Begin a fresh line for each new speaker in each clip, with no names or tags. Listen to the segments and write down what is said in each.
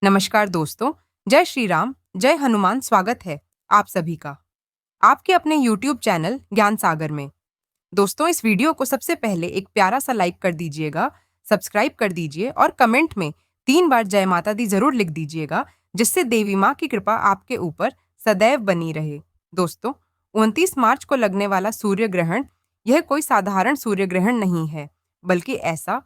नमस्कार दोस्तों। जय श्री राम, जय हनुमान। स्वागत है आप सभी का आपके अपने YouTube चैनल ज्ञान सागर में। दोस्तों, इस वीडियो को सबसे पहले एक प्यारा सा लाइक कर दीजिएगा, सब्सक्राइब कर दीजिए और कमेंट में 3 बार जय माता दी जरूर लिख दीजिएगा, जिससे देवी माँ की कृपा आपके ऊपर सदैव बनी रहे। दोस्तों, 29 मार्च को लगने वाला सूर्य ग्रहण यह कोई साधारण सूर्य ग्रहण नहीं है, बल्कि ऐसा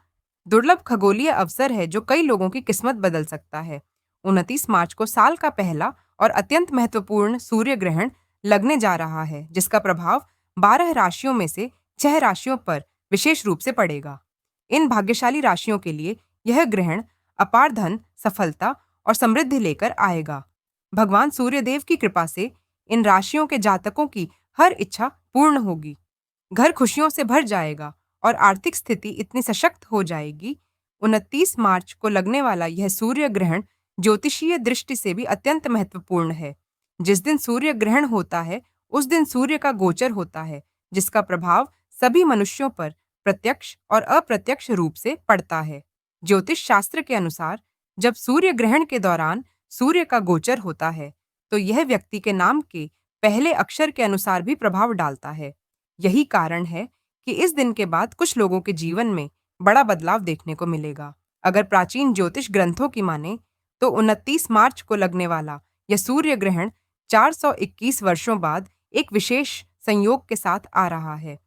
दुर्लभ खगोलीय अवसर है जो कई लोगों की किस्मत बदल सकता है। 29 मार्च को साल का पहला और अत्यंत महत्वपूर्ण सूर्य ग्रहण लगने जा रहा है, जिसका प्रभाव 12 राशियों में से 6 राशियों पर विशेष रूप से पड़ेगा। इन भाग्यशाली राशियों के लिए यह ग्रहण अपार धन, सफलता और समृद्धि लेकर आएगा। भगवान सूर्यदेव की कृपा से इन राशियों के जातकों की हर इच्छा पूर्ण होगी, घर खुशियों से भर जाएगा और आर्थिक स्थिति इतनी सशक्त हो जाएगी। 29 मार्च को लगने वाला यह सूर्य ग्रहण ज्योतिषीय दृष्टि से भी अत्यंत महत्वपूर्ण है। जिस दिन सूर्य ग्रहण होता है, उस दिन सूर्य का गोचर होता है, जिसका प्रभाव सभी मनुष्यों पर प्रत्यक्ष और अप्रत्यक्ष रूप से पड़ता है। ज्योतिष शास्त्र के अनुसार जब सूर्य ग्रहण के दौरान सूर्य का गोचर होता है, तो यह व्यक्ति के नाम के पहले अक्षर के अनुसार भी प्रभाव डालता है। यही कारण है कि इस दिन के बाद कुछ लोगों के जीवन में बड़ा बदलाव देखने को मिलेगा। अगर प्राचीन ज्योतिष ग्रंथों की माने तो 29 मार्च को लगने वाला यह सूर्य ग्रहण 421 वर्षों बाद एक विशेष संयोग के साथ आ रहा है।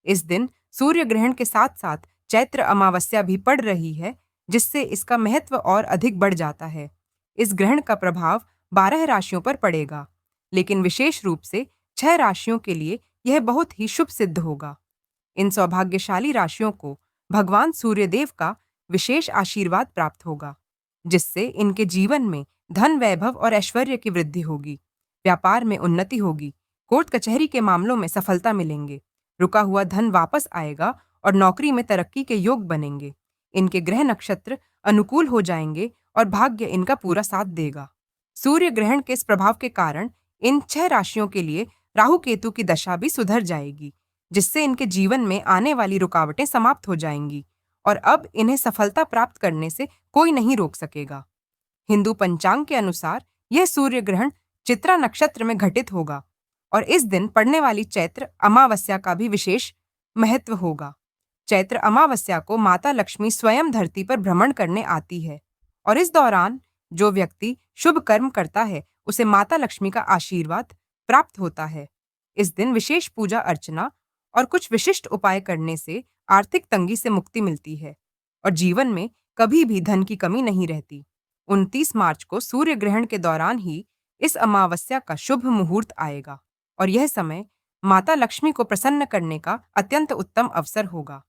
इस दिन सूर्य ग्रहण के साथ साथ चैत्र अमावस्या भी पड़ रही है, जिससे इसका महत्व और अधिक बढ़ जाता है। इस ग्रहण का प्रभाव 12 राशियों पर पड़ेगा, लेकिन विशेष रूप से 6 राशियों के लिए यह बहुत ही शुभ सिद्ध होगा। इन सौभाग्यशाली राशियों को भगवान सूर्यदेव का विशेष आशीर्वाद प्राप्त होगा, जिससे इनके जीवन में धन, वैभव और ऐश्वर्य की वृद्धि होगी। व्यापार में उन्नति होगी, कोर्ट कचहरी के मामलों में सफलता मिलेंगे, रुका हुआ धन वापस आएगा और नौकरी में तरक्की के योग बनेंगे। इनके ग्रह नक्षत्र अनुकूल हो जाएंगे और भाग्य इनका पूरा साथ देगा। सूर्य ग्रहण के इस प्रभाव के कारण इन 6 राशियों के लिए राहु केतु की दशा भी सुधर जाएगी, जिससे इनके जीवन में आने वाली रुकावटें समाप्त हो जाएंगी और अब इन्हें सफलता प्राप्त करने से कोई नहीं रोक सकेगा। हिंदू पंचांग के अनुसार यह सूर्य ग्रहण चित्रा नक्षत्र में घटित होगा और इस दिन पड़ने वाली चैत्र अमावस्या का भी विशेष महत्व होगा। चैत्र अमावस्या को माता लक्ष्मी स्वयं धरती पर भ्रमण करने आती है और इस दौरान जो व्यक्ति शुभ कर्म करता है, उसे माता लक्ष्मी का आशीर्वाद प्राप्त होता है। इस दिन विशेष पूजा अर्चना और कुछ विशिष्ट उपाय करने से आर्थिक तंगी से मुक्ति मिलती है और जीवन में कभी भी धन की कमी नहीं रहती। 29 मार्च को सूर्य ग्रहण के दौरान ही इस अमावस्या का शुभ मुहूर्त आएगा और यह समय माता लक्ष्मी को प्रसन्न करने का अत्यंत उत्तम अवसर होगा।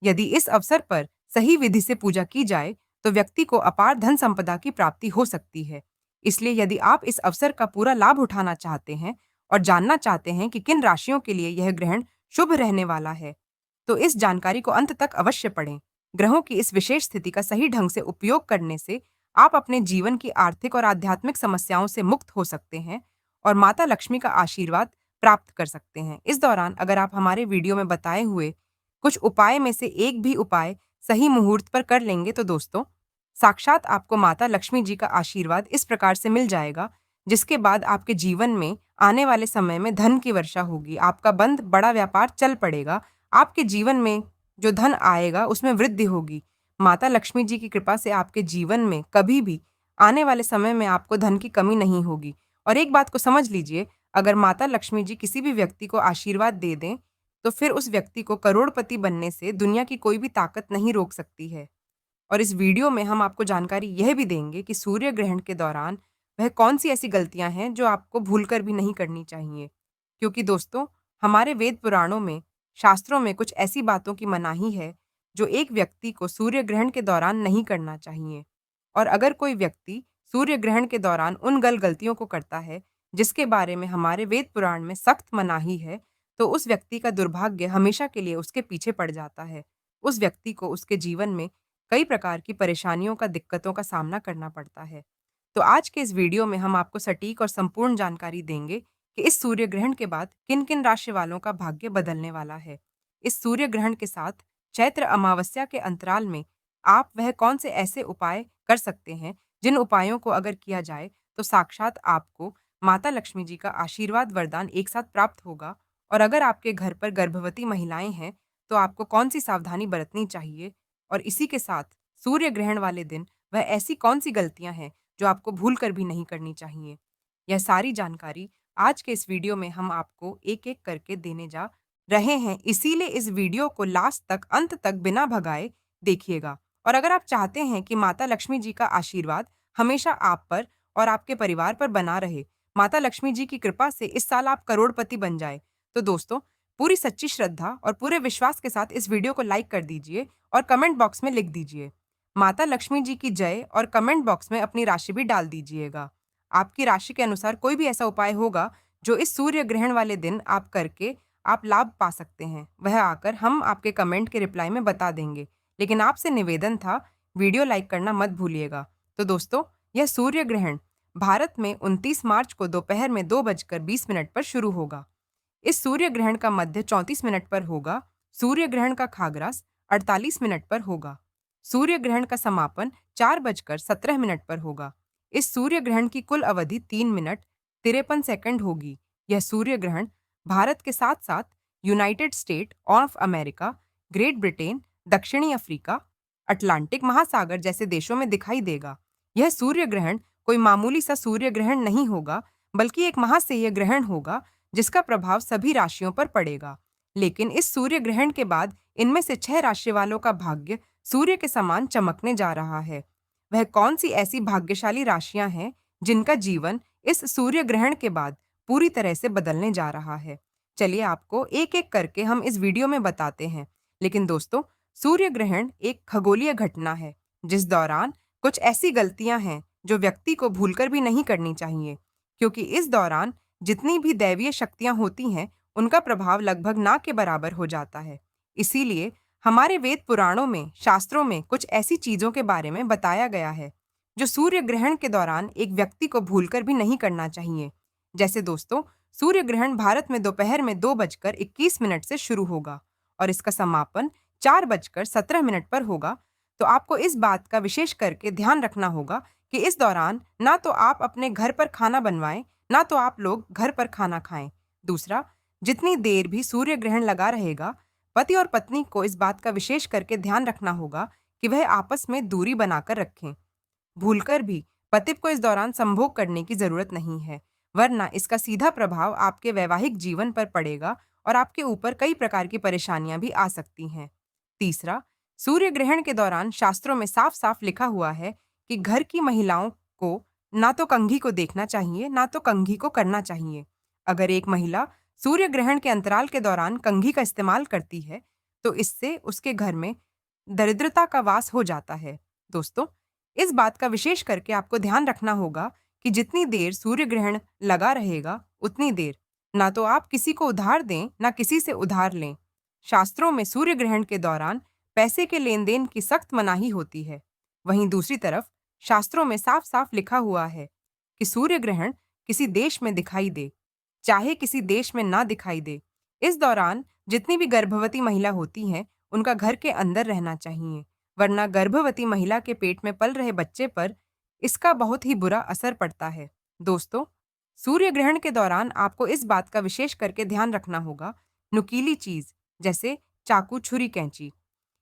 यदि इस अवसर पर सही विधि से पूजा की जाए तो व्यक्ति को अपार धन संपदा की प्राप्ति हो सकती है। इसलिए यदि आप इस अवसर का पूरा लाभ उठाना चाहते हैं और जानना चाहते हैं कि किन राशियों के लिए यह ग्रहण शुभ रहने वाला है, तो इस जानकारी को अंत तक अवश्य पढ़ें। ग्रहों की इस विशेष स्थिति का सही ढंग से उपयोग करने से आप अपने जीवन की आर्थिक और आध्यात्मिक समस्याओं से मुक्त हो सकते हैं और माता लक्ष्मी का आशीर्वाद प्राप्त कर सकते हैं। इस दौरान अगर आप हमारे वीडियो में बताए हुए कुछ उपाय में से एक भी उपाय सही मुहूर्त पर कर लेंगे, तो दोस्तों साक्षात आपको माता लक्ष्मी जी का आशीर्वाद इस प्रकार से मिल जाएगा, जिसके बाद आपके जीवन में आने वाले समय में धन की वर्षा होगी, आपका बंद बड़ा व्यापार चल पड़ेगा, आपके जीवन में जो धन आएगा उसमें वृद्धि होगी। माता लक्ष्मी जी की कृपा से आपके जीवन में कभी भी आने वाले समय में आपको धन की कमी नहीं होगी। और एक बात को समझ लीजिए, अगर माता लक्ष्मी जी किसी भी व्यक्ति को आशीर्वाद दे दें, तो फिर उस व्यक्ति को करोड़पति बनने से दुनिया की कोई भी ताकत नहीं रोक सकती है। और इस वीडियो में हम आपको जानकारी यह भी देंगे कि सूर्य ग्रहण के दौरान वह कौन सी ऐसी गलतियां हैं जो आपको भूलकर भी नहीं करनी चाहिए। क्योंकि दोस्तों, हमारे वेद पुराणों में, शास्त्रों में कुछ ऐसी बातों की मनाही है जो एक व्यक्ति को सूर्य ग्रहण के दौरान नहीं करना चाहिए। और अगर कोई व्यक्ति सूर्य ग्रहण के दौरान उन गलतियों को करता है जिसके बारे में हमारे वेद पुराण में सख्त मनाही है, तो उस व्यक्ति का दुर्भाग्य हमेशा के लिए उसके पीछे पड़ जाता है। उस व्यक्ति को उसके जीवन में कई प्रकार की परेशानियों का, दिक्कतों का सामना करना पड़ता है। तो आज के इस वीडियो में हम आपको सटीक और संपूर्ण जानकारी देंगे कि इस सूर्य ग्रहण के बाद किन किन राशि वालों का भाग्य बदलने वाला है। इस सूर्य ग्रहण के साथ चैत्र अमावस्या के अंतराल में आप वह कौन से ऐसे उपाय कर सकते हैं जिन उपायों को अगर किया जाए तो साक्षात आपको माता लक्ष्मी जी का आशीर्वाद वरदान एक साथ प्राप्त होगा। और अगर आपके घर पर गर्भवती महिलाएं हैं तो आपको कौन सी सावधानी बरतनी चाहिए, और इसी के साथ सूर्य ग्रहण वाले दिन वह ऐसी कौन सी गलतियां हैं जो आपको भूल कर भी नहीं करनी चाहिए, यह सारी जानकारी आज के इस वीडियो में हम आपको एक एक करके देने जा रहे हैं। इसीलिए इस वीडियो को लास्ट तक, अंत तक बिना भगाए देखिएगा। और अगर आप चाहते हैं कि माता लक्ष्मी जी का आशीर्वाद हमेशा आप पर और आपके परिवार पर बना रहे, माता लक्ष्मी जी की कृपा से इस साल आप करोड़पति बन जाए, तो दोस्तों पूरी सच्ची श्रद्धा और पूरे विश्वास के साथ इस वीडियो को लाइक कर दीजिए और कमेंट बॉक्स में लिख दीजिए माता लक्ष्मी जी की जय, और कमेंट बॉक्स में अपनी राशि भी डाल दीजिएगा। आपकी राशि के अनुसार कोई भी ऐसा उपाय होगा जो इस सूर्य ग्रहण वाले दिन आप करके आप लाभ पा सकते हैं, वह आकर हम आपके कमेंट के रिप्लाई में बता देंगे। लेकिन आपसे निवेदन था, वीडियो लाइक करना मत भूलिएगा। तो दोस्तों, यह सूर्य ग्रहण भारत में 29 मार्च को दोपहर में 2:20 पर शुरू होगा। इस सूर्य ग्रहण का मध्य 34 मिनट पर होगा। सूर्य ग्रहण का खाग्रास 48 मिनट पर होगा। सूर्य ग्रहण का समापन 4:17 पर होगा। इस सूर्य ग्रहण की कुल अवधि 3 मिनट 53 सेकंड होगी। यह सूर्य ग्रहण भारत के साथ साथ United state of America, great Britain, दक्षिणी अफ्रीका, अटलांटिक महासागर जैसे देशों में दिखाई देगा। यह सूर्य ग्रहण कोई मामूली सा सूर्य ग्रहण नहीं होगा, बल्कि एक महासेय ग्रहण होगा जिसका प्रभाव सभी राशियों पर पड़ेगा। लेकिन इस सूर्य ग्रहण के बाद इनमें से 6 राशि वालों का भाग्य सूर्य के समान चमकने जा रहा है। वह कौन सी ऐसी भाग्यशाली राशियां हैं जिनका जीवन इस सूर्य ग्रहण के बाद पूरी तरह से बदलने जा रहा है? चलिए आपको एक एक करके हम इस वीडियो में बताते हैं। लेकिन दोस्तों, सूर्य ग्रहण एक खगोलीय घटना है जिस दौरान कुछ ऐसी गलतियां हैं जो व्यक्ति को भूलकर भी नहीं करनी चाहिए, क्योंकि इस दौरान जितनी भी दैवीय शक्तियां होती हैं उनका प्रभाव लगभग ना के बराबर हो जाता है। इसीलिए हमारे वेद पुराणों में, शास्त्रों में कुछ ऐसी चीजों के बारे में बताया गया है जो सूर्य ग्रहण के दौरान एक व्यक्ति को भूलकर भी नहीं करना चाहिए। जैसे दोस्तों, सूर्य ग्रहण भारत में दोपहर में 2:21 से शुरू होगा और इसका समापन 4:17 पर होगा। तो आपको इस बात का विशेष करके ध्यान रखना होगा कि इस दौरान ना तो आप अपने घर पर खाना बनवाएं, ना तो आप लोग घर पर खाना खाएं। दूसरा, जितनी देर भी सूर्य ग्रहण लगा रहेगा, पति और पत्नी को इस बात का विशेष करके ध्यान रखना होगा कि वह आपस में दूरी बनाकर रखें। भूलकर भी पति को इस दौरान संभोग करने की जरूरत नहीं है, वरना इसका सीधा प्रभाव आपके वैवाहिक जीवन पर पड़ेगा और आपके ऊपर कई प्रकार की परेशानियां भी आ सकती हैं। तीसरा, सूर्य ग्रहण के दौरान शास्त्रों में साफ साफ लिखा हुआ है कि घर की महिलाओं को ना तो कंघी को देखना चाहिए, ना तो कंघी को करना चाहिए। अगर एक महिला सूर्य ग्रहण के अंतराल के दौरान कंघी का इस्तेमाल करती है तो इससे उसके घर में दरिद्रता का वास हो जाता है। दोस्तों, इस बात का विशेष करके आपको ध्यान रखना होगा कि जितनी देर सूर्य ग्रहण लगा रहेगा उतनी देर ना तो आप किसी को उधार दें, ना किसी से उधार लें। शास्त्रों में सूर्य ग्रहण के दौरान पैसे के लेन देन की सख्त मनाही होती है। वहीं दूसरी तरफ शास्त्रों में साफ साफ लिखा हुआ है कि सूर्य ग्रहण किसी देश में दिखाई दे, चाहे किसी देश में ना दिखाई दे, इस दौरान जितनी भी गर्भवती महिला होती हैं उनका घर के अंदर रहना चाहिए, वरना गर्भवती महिला के पेट में पल रहे बच्चे पर इसका बहुत ही बुरा असर पड़ता है। दोस्तों, सूर्य ग्रहण के दौरान आपको इस बात का विशेष करके ध्यान रखना होगा, नुकीली चीज जैसे चाकू, छुरी, कैंची,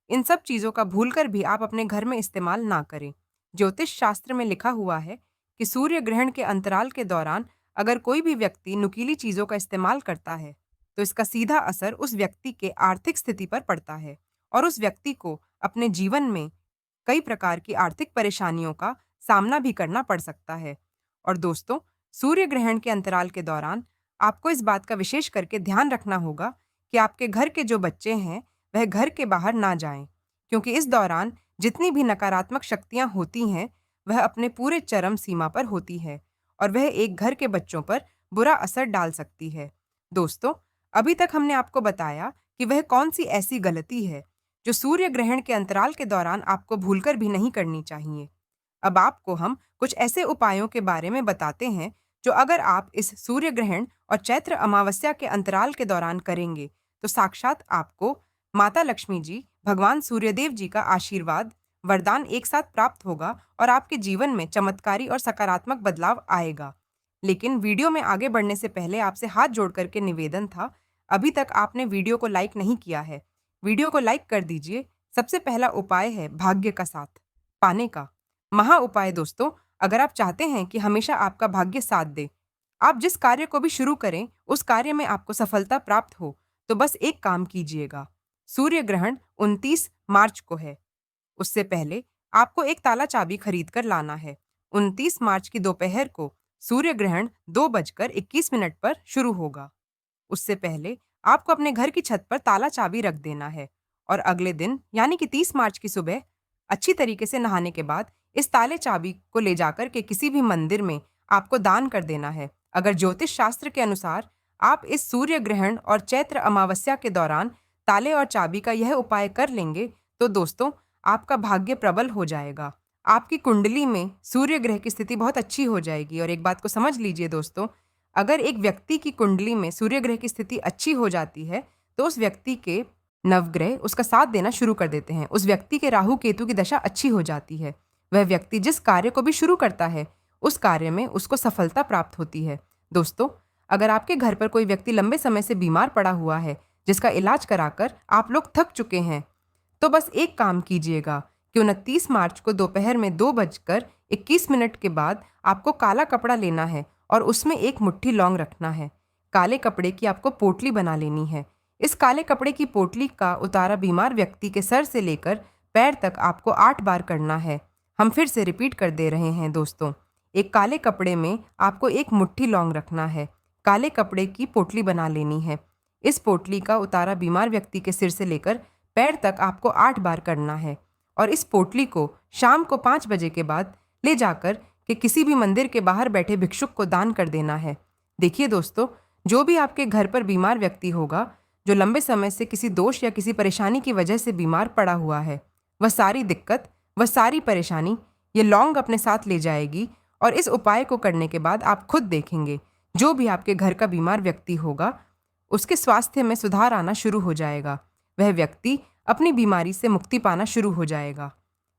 इन सब चीजों का भूलकर भी आप अपने घर में इस्तेमाल ना करें। ज्योतिष शास्त्र में लिखा हुआ है कि सूर्य ग्रहण के अंतराल के दौरान अगर कोई भी व्यक्ति नुकीली चीजों का इस्तेमाल करता है तो इसका सीधा असर उस व्यक्ति के आर्थिक स्थिति पर पड़ता है और उस व्यक्ति को अपने जीवन में कई प्रकार की आर्थिक परेशानियों का सामना भी करना पड़ सकता है। और दोस्तों, सूर्य ग्रहण के अंतराल के दौरान आपको इस बात का विशेष करके ध्यान रखना होगा कि आपके घर के जो बच्चे हैं वह घर के बाहर ना जाएं, क्योंकि इस दौरान जितनी भी नकारात्मक शक्तियां होती हैं वह अपने पूरे चरम सीमा पर होती है और वह एक घर के बच्चों पर बुरा असर डाल सकती है। दोस्तों, अभी तक हमने आपको बताया कि वह कौन सी ऐसी गलती है जो सूर्य ग्रहण के अंतराल के दौरान आपको भूलकर भी नहीं करनी चाहिए। अब आपको हम कुछ ऐसे उपायों के बारे में बताते हैं जो अगर आप इस सूर्य ग्रहण और चैत्र अमावस्या के अंतराल के दौरान करेंगे तो साक्षात आपको माता लक्ष्मी जी, भगवान सूर्यदेव जी का आशीर्वाद वरदान एक साथ प्राप्त होगा और आपके जीवन में चमत्कारी और सकारात्मक बदलाव आएगा। लेकिन वीडियो में आगे बढ़ने से पहले आपसे हाथ जोड़ करके निवेदन था, अभी तक आपने वीडियो को लाइक नहीं किया है, वीडियो को लाइक कर दीजिए। सबसे पहला उपाय है भाग्य का साथ पाने का। महा उपाय दोस्तों, अगर आप चाहते हैं कि हमेशा आपका भाग्य साथ दे, आप जिस कार्य को भी शुरू करें उस कार्य में आपको सफलता प्राप्त हो, तो बस एक काम कीजिएगा। सूर्य ग्रहण 29 मार्च को है। उससे पहले आपको एक ताला चाबी खरीद कर लाना है। 29 मार्च की दोपहर को सूर्य ग्रहण 2:21 पर शुरू होगा। उससे पहले आपको अपने घर की छत पर ताला चाबी रख देना है और अगले दिन यानी कि 30 मार्च की सुबह अच्छी तरीके से नहाने के बाद इस ताले चाबी को ले जाकर के किसी भी मंदिर में आपको दान कर देना है। अगर ज्योतिष शास्त्र के अनुसार आप इस सूर्य ग्रहण और चैत्र अमावस्या के दौरान ताले और चाबी का यह उपाय कर लेंगे तो दोस्तों आपका भाग्य प्रबल हो जाएगा। आपकी कुंडली में सूर्य ग्रह की स्थिति बहुत अच्छी हो जाएगी। और एक बात को समझ लीजिए दोस्तों, अगर एक व्यक्ति की कुंडली में सूर्य ग्रह की स्थिति अच्छी हो जाती है तो उस व्यक्ति के नवग्रह उसका साथ देना शुरू कर देते हैं। उस व्यक्ति के राहु केतु की दशा अच्छी हो जाती है। वह व्यक्ति जिस कार्य को भी शुरू करता है उस कार्य में उसको सफलता प्राप्त होती है। दोस्तों, अगर आपके घर पर कोई व्यक्ति लंबे समय से बीमार पड़ा हुआ है, जिसका इलाज कराकर आप लोग थक चुके हैं, तो बस एक काम कीजिएगा कि 29 मार्च को दोपहर में 2:21 के बाद आपको काला कपड़ा लेना है और उसमें एक मुट्ठी लौंग रखना है। काले कपड़े की आपको पोटली बना लेनी है। इस काले कपड़े की पोटली का उतारा बीमार व्यक्ति के सर से लेकर पैर तक आपको 8 बार करना है। हम फिर से रिपीट कर दे रहे हैं दोस्तों, एक काले कपड़े में आपको एक मुट्ठी लौंग रखना है, काले कपड़े की पोटली बना लेनी है। इस पोटली का उतारा बीमार व्यक्ति के सिर से लेकर पैर तक आपको 8 बार करना है और इस पोटली को शाम को 5 बजे के बाद ले जाकर के किसी भी मंदिर के बाहर बैठे भिक्षुक को दान कर देना है। देखिए दोस्तों, जो भी आपके घर पर बीमार व्यक्ति होगा, जो लंबे समय से किसी दोष या किसी परेशानी की वजह से बीमार पड़ा हुआ है, वह सारी दिक्कत, वह सारी परेशानी ये लौंग अपने साथ ले जाएगी। और इस उपाय को करने के बाद आप खुद देखेंगे, जो भी आपके घर का बीमार व्यक्ति होगा उसके स्वास्थ्य में सुधार आना शुरू हो जाएगा। वह व्यक्ति अपनी बीमारी से मुक्ति पाना शुरू हो जाएगा।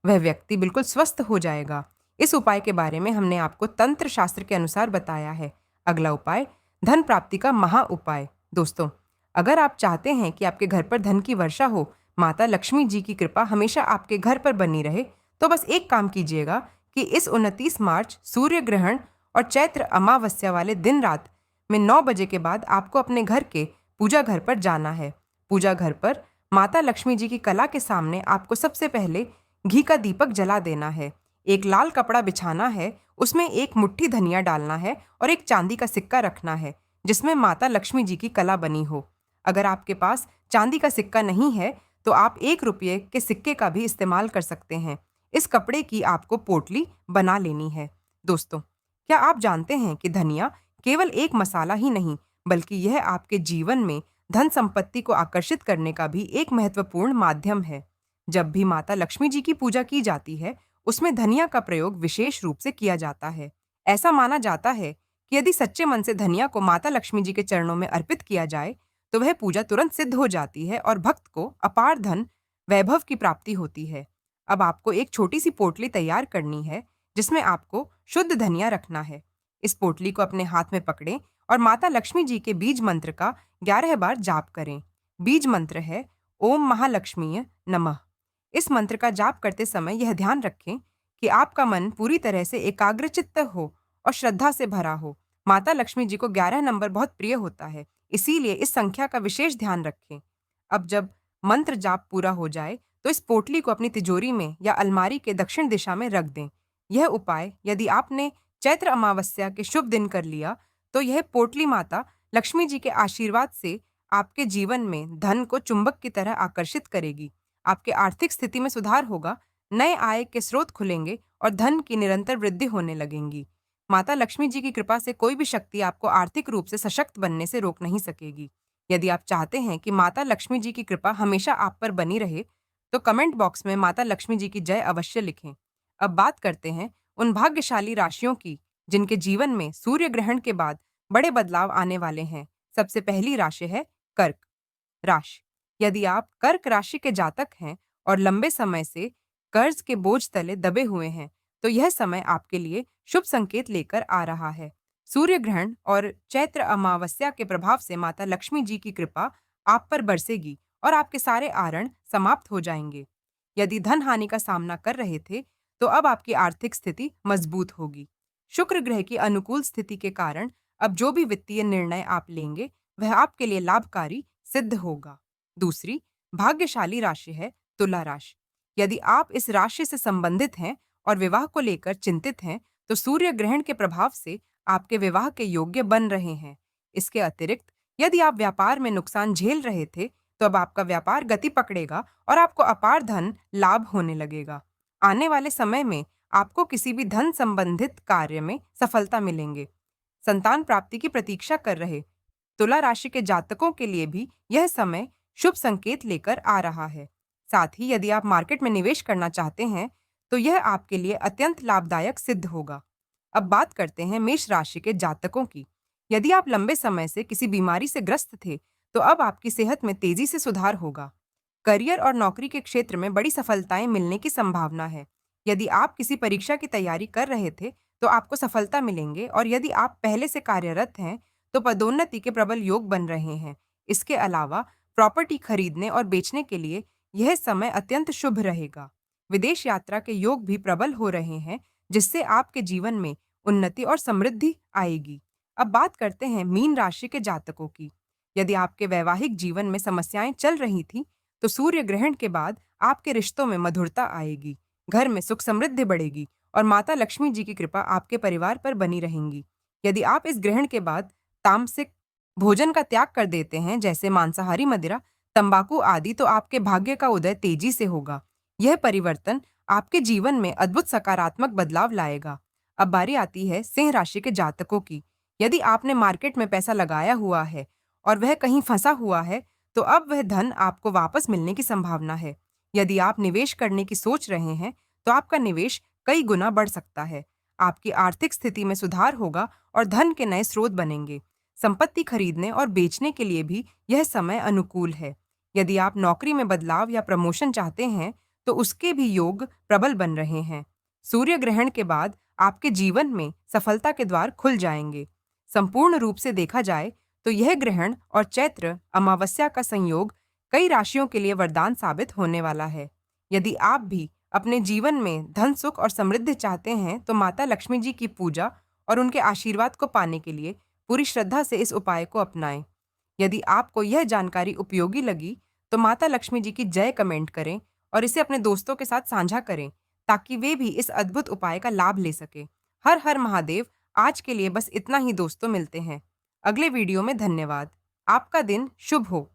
वह व्यक्ति बिल्कुल स्वस्थ हो जाएगा। इस उपाय के बारे में हमने आपको तंत्र शास्त्र के अनुसार बताया है। अगला उपाय, धन प्राप्ति का महा उपाय। दोस्तों, अगर आप चाहते हैं कि आपके घर पर धन की वर्षा हो, माता लक्ष्मी जी की कृपा हमेशा आपके घर पर बनी रहे, तो बस एक काम कीजिएगा कि इस 29 मार्च सूर्य ग्रहण और चैत्र अमावस्या वाले दिन रात में 9 बजे के बाद आपको अपने घर के पूजा घर पर जाना है। पूजा घर पर माता लक्ष्मी जी की कला के सामने आपको सबसे पहले घी का दीपक जला देना है। एक लाल कपड़ा बिछाना है, उसमें एक मुट्ठी धनिया डालना है और एक चांदी का सिक्का रखना है जिसमें माता लक्ष्मी जी की कला बनी हो। अगर आपके पास चांदी का सिक्का नहीं है तो आप 1 रुपये के सिक्के का भी इस्तेमाल कर सकते हैं। इस कपड़े की आपको पोटली बना लेनी है। दोस्तों, क्या आप जानते हैं कि धनिया केवल एक मसाला ही नहीं, बल्कि यह आपके जीवन में धन संपत्ति को आकर्षित करने का भी एक महत्वपूर्ण माध्यम है। जब भी माता लक्ष्मी जी की पूजा की जाती है, उसमें धनिया का प्रयोग विशेष रूप से किया जाता है। ऐसा माना जाता है कि यदि सच्चे मन से धनिया को माता लक्ष्मी जी के चरणों में अर्पित किया जाए तो वह पूजा तुरंत सिद्ध हो जाती है और भक्त को अपार धन वैभव की प्राप्ति होती है। अब आपको एक छोटी सी पोटली तैयार करनी है जिसमें आपको शुद्ध धनिया रखना है। इस पोटली को अपने हाथ में पकड़ें और माता लक्ष्मी जी के बीज मंत्र का 11 बार जाप करें। बीज मंत्र है ओम महालक्ष्मीय नमः। इस मंत्र का जाप करते समय यह ध्यान रखें कि आपका मन पूरी तरह से एकाग्रचित्त हो और श्रद्धा से भरा हो। माता लक्ष्मी जी को 11 नंबर बहुत प्रिय होता है, इसीलिए इस संख्या का विशेष ध्यान रखें। अब जब मंत्र जाप पूरा हो जाए तो इस पोटली को अपनी तिजोरी में या अलमारी के दक्षिण दिशा में रख दें। यह उपाय यदि आपने चैत्र अमावस्या के शुभ दिन कर लिया तो यह पोटली माता लक्ष्मी जी के आशीर्वाद से आपके जीवन में धन को चुंबक की तरह आकर्षित करेगी। आपके आर्थिक स्थिति में सुधार होगा, नए आय के स्रोत खुलेंगे और धन की निरंतर वृद्धि होने लगेंगी। माता लक्ष्मी जी की कृपा से कोई भी शक्ति आपको आर्थिक रूप से सशक्त बनने से रोक नहीं सकेगी। यदि आप चाहते हैं कि माता लक्ष्मी जी की कृपा हमेशा आप पर बनी रहे तो कमेंट बॉक्स में माता लक्ष्मी जी की जय अवश्य लिखें। अब बात करते हैं उन भाग्यशाली राशियों की जिनके जीवन में सूर्य ग्रहण के बाद बड़े बदलाव आने वाले हैं। सबसे पहली राशि है कर्क राशि। यदि आप कर्क राशि के जातक हैं और लंबे समय से कर्ज के बोझ तले दबे हुए हैं, तो यह समय आपके लिए शुभ संकेत लेकर आ रहा है। सूर्य ग्रहण और चैत्र अमावस्या के प्रभाव से माता लक्ष्मी जी की कृपा आप पर बरसेगी और आपके सारे आरण समाप्त हो जाएंगे। यदि धन हानि का सामना कर रहे थे, तो अब आपकी आर्थिक स्थिति मजबूत होगी। शुक्र ग्रह की अनुकूल स्थिति के कारण अब जो भी वित्तीय निर्णय आप लेंगे, वह आपके लिए लाभकारी सिद्ध होगा। दूसरी भाग्यशाली राशि है तुला राशि। यदि आप इस राशि से संबंधित हैं और विवाह को लेकर चिंतित हैं, तो सूर्य ग्रहण के प्रभाव से आपके विवाह के योग्य बन रहे हैं। इसके अतिरिक्त यदि आप व्यापार में नुकसान झेल रहे थे, तो अब आपका व्यापार गति पकड़ेगा और आपको अपार धन लाभ होने लगेगा। आने वाले समय में आपको किसी भी धन संबंधित कार्य में सफलता मिलेंगे। संतान प्राप्ति की प्रतीक्षा कर रहे तुला राशि के जातकों के लिए भी यह समय शुभ संकेत लेकर आ रहा है। साथ ही यदि आप मार्केट में निवेश करना चाहते हैं, तो यह आपके लिए अत्यंत लाभदायक सिद्ध होगा। अब बात करते हैं मेष राशि के जातकों की। यदि आप लंबे समय से किसी बीमारी से ग्रस्त थे, तो अब आपकी सेहत में तेजी से सुधार होगा। करियर और नौकरी के क्षेत्र में बड़ी सफलताएं मिलने की संभावना है। यदि आप किसी परीक्षा की तैयारी कर रहे थे, तो आपको सफलता मिलेंगे और यदि आप पहले से कार्यरत हैं, तो पदोन्नति के प्रबल योग बन रहे हैं। इसके अलावा प्रॉपर्टी खरीदने और बेचने के लिए यह समय अत्यंत शुभ रहेगा। विदेश यात्रा के योग भी प्रबल हो रहे हैं, जिससे आपके जीवन में उन्नति और समृद्धि आएगी। अब बात करते हैं मीन राशि के जातकों की। यदि आपके वैवाहिक जीवन में समस्याएं चल रही थी, तो सूर्य ग्रहण के बाद आपके रिश्तों में मधुरता आएगी, घर में सुख समृद्धि बढ़ेगी और माता लक्ष्मी जी की कृपा आपके परिवार पर बनी रहेंगी। यदि आप इस ग्रहण के बाद तामसिक भोजन का त्याग कर देते हैं, जैसे मांसाहारी मदिरा, तंबाकू आदि, तो आपके भाग्य का उदय तेजी से होगा। यह परिवर्तन आपके जीवन में अद्भुत सकारात्मक बदलाव लाएगा। अब बारी आती है सिंह राशि के जातकों की। यदि आपने मार्केट में पैसा लगाया हुआ है और वह कहीं फंसा हुआ है, तो अब वह धन आपको वापस मिलने की संभावना है। यदि आप निवेश करने की सोच रहे हैं, तो आपका निवेश कई गुना बढ़ सकता है। आपकी आर्थिक स्थिति में सुधार होगा और धन के नए स्रोत बनेंगे। संपत्ति खरीदने और बेचने के लिए भी यह समय अनुकूल है। यदि आप नौकरी में बदलाव या प्रमोशन चाहते हैं, तो उसके भी योग प्रबल बन रहे हैं। सूर्य ग्रहण के बाद आपके जीवन में सफलता के द्वार खुल जाएंगे। संपूर्ण रूप से देखा जाए, तो यह ग्रहण और चैत्र अमावस्या का संयोग कई राशियों के लिए वरदान साबित होने वाला है। यदि आप भी अपने जीवन में धन सुख और समृद्धि चाहते हैं, तो माता लक्ष्मी जी की पूजा और उनके आशीर्वाद को पाने के लिए पूरी श्रद्धा से इस उपाय को अपनाएं। यदि आपको यह जानकारी उपयोगी लगी, तो माता लक्ष्मी जी की जय कमेंट करें और इसे अपने दोस्तों के साथ साझा करें, ताकि वे भी इस अद्भुत उपाय का लाभ ले सके। हर हर महादेव। आज के लिए बस इतना ही दोस्तों, मिलते हैं अगले वीडियो में। धन्यवाद। आपका दिन शुभ हो।